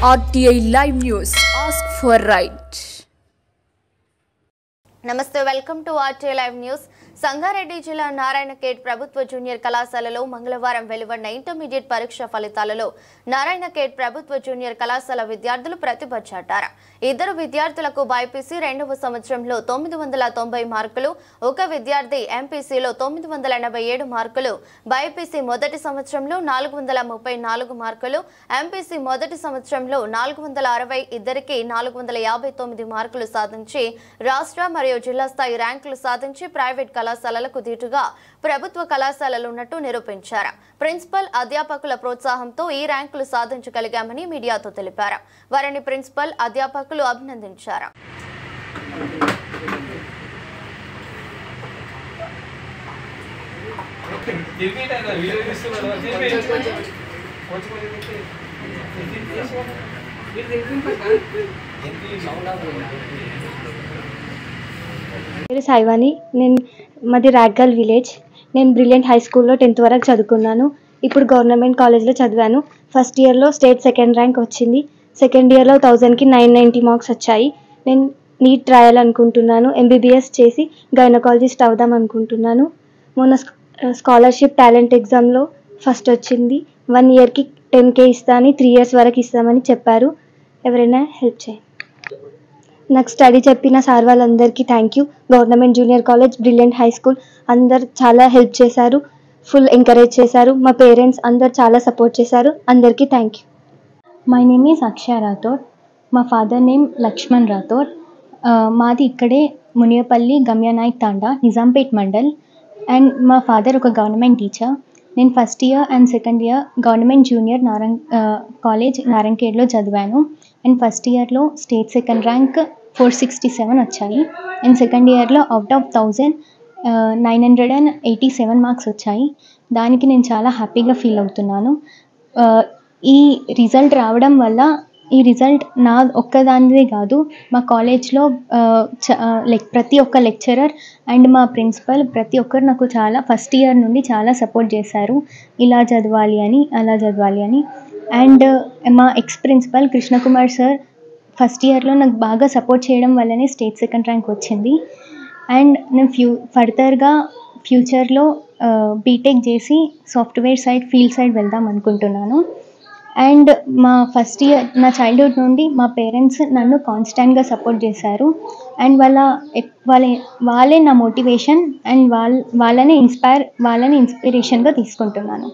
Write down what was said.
RTI Live News. Ask for right. నమస్తే, welcome to RTI Live News. Sangareddy జిల్లా నారాయణఖేడ్ ప్రభుత్వ junior కళాశాలలో మంగళవారం వెలువడిన ఇంటర్మీడియట్ పరీక్ష ఫలితాలలో నారాయణఖేడ్ ప్రభుత్వ జూనియర్ కళాశాల విద్యార్థులు ప్రతిభ చాటారు. ఇద్దరు విద్యార్థులకు బైపీసీ రెండవ సంవత్సరంలో 990 మార్కులు, ఒక విద్యార్థి ఎంపీసీలో 987 మార్కులు, బైపీసీ మొదటి సంవత్సరంలో 434 మార్కులు, ఎంపీసీ మొదటి సంవత్సరంలో 460, ఇద్దరికి 459 మార్కులు సాధించి రాష్ట్ర మరియు జిల్లా స్థాయి ర్యాంకులు సాధించి ప్రైవేట్ కళాశాలలకు దీటుగా ప్రభుత్వ కళాశాలలు ఉన్నట్టు నిరూపించారు. ప్రిన్సిపల్, అధ్యాపకుల ప్రోత్సాహంతో ఈ ర్యాంకులు సాధించగలిగామని మీడియాతో తెలిపారు. వారిని ప్రిన్సిపల్, అధ్యాపకులు అభినందించారు. పేరు సాయివాణి. మాది రాగ్గల్ విలేజ్. నేను బ్రిలియంట్ హై స్కూల్లో 10th వరకు చదువుకున్నాను. ఇప్పుడు గవర్నమెంట్ కాలేజ్లో చదివాను. ఫస్ట్ ఇయర్లో స్టేట్ సెకండ్ ర్యాంక్ వచ్చింది. సెకండ్ ఇయర్లో 1000కి 990 మార్క్స్ వచ్చాయి. నేను నీట్ రాయాలనుకుంటున్నాను. MBBS చేసి గైనకాలజిస్ట్ అవుదాం అనుకుంటున్నాను. మొన్న స్కాలర్షిప్ టాలెంట్ ఎగ్జామ్లో ఫస్ట్ వచ్చింది. 1 ఇయర్కి 10K ఇస్తా అని 3 years వరకు ఇస్తామని చెప్పారు. ఎవరైనా హెల్ప్ చేయండి. నాకు స్టడీ చెప్పిన సార్ వాళ్ళందరికీ thank you. Government junior college, brilliant high school అందరు చాలా హెల్ప్ చేశారు, ఫుల్ ఎంకరేజ్ చేశారు. మా పేరెంట్స్ అందరు చాలా సపోర్ట్ చేశారు. అందరికీ thank you. My name is Akshaya Rathod. మా ఫాదర్ నేమ్ లక్ష్మణ్ రాథోడ్. మాది ఇక్కడే మునియపల్లి గమ్యానాయక్ తాండా, నిజాంపేట్ మండల్. అండ్ మా ఫాదర్ ఒక గవర్నమెంట్ టీచర్. నేను first year and second year government junior college నారాయణఖేడ్లో చదివాను. అండ్ ఫస్ట్ ఇయర్లో స్టేట్ సెకండ్ ర్యాంక్ 467 వచ్చాయి. అండ్ సెకండ్ ఇయర్లో అవుట్ ఆఫ్ 1000 987 మార్క్స్ వచ్చాయి. దానికి నేను చాలా హ్యాపీగా ఫీల్ అవుతున్నాను. ఈ రిజల్ట్ రావడం వల్ల, ఈ రిజల్ట్ నా ఒక్కదానిదే కాదు, మా కాలేజ్లో ప్రతి ఒక్క లెక్చరర్ అండ్ మా ప్రిన్సిపల్ ప్రతి ఒక్కరు నాకు చాలా ఫస్ట్ ఇయర్ నుండి చాలా సపోర్ట్ చేశారు. ఇలా చదవాలి అని, అలా చదవాలి అని. అండ్ మా ex principal Krishnakumar sir first ఇయర్లో నాకు బాగా సపోర్ట్ చేయడం వల్లనే స్టేట్ సెకండ్ ర్యాంక్ వచ్చింది. అండ్ నేను ఫర్దర్గా ఫ్యూచర్లో బీటెక్ చేసి సాఫ్ట్వేర్ సైడ్, ఫీల్డ్ సైడ్ వెళ్దాం అనుకుంటున్నాను. అండ్ మా ఫస్ట్ ఇయర్ నా చైల్డ్హుడ్ నుండి మా పేరెంట్స్ నన్ను కాన్స్టాంట్గా సపోర్ట్ చేశారు. అండ్ వాళ్ళే నా మోటివేషన్. అండ్ వాళ్ళని ఇన్స్పిరేషన్గా తీసుకుంటున్నాను.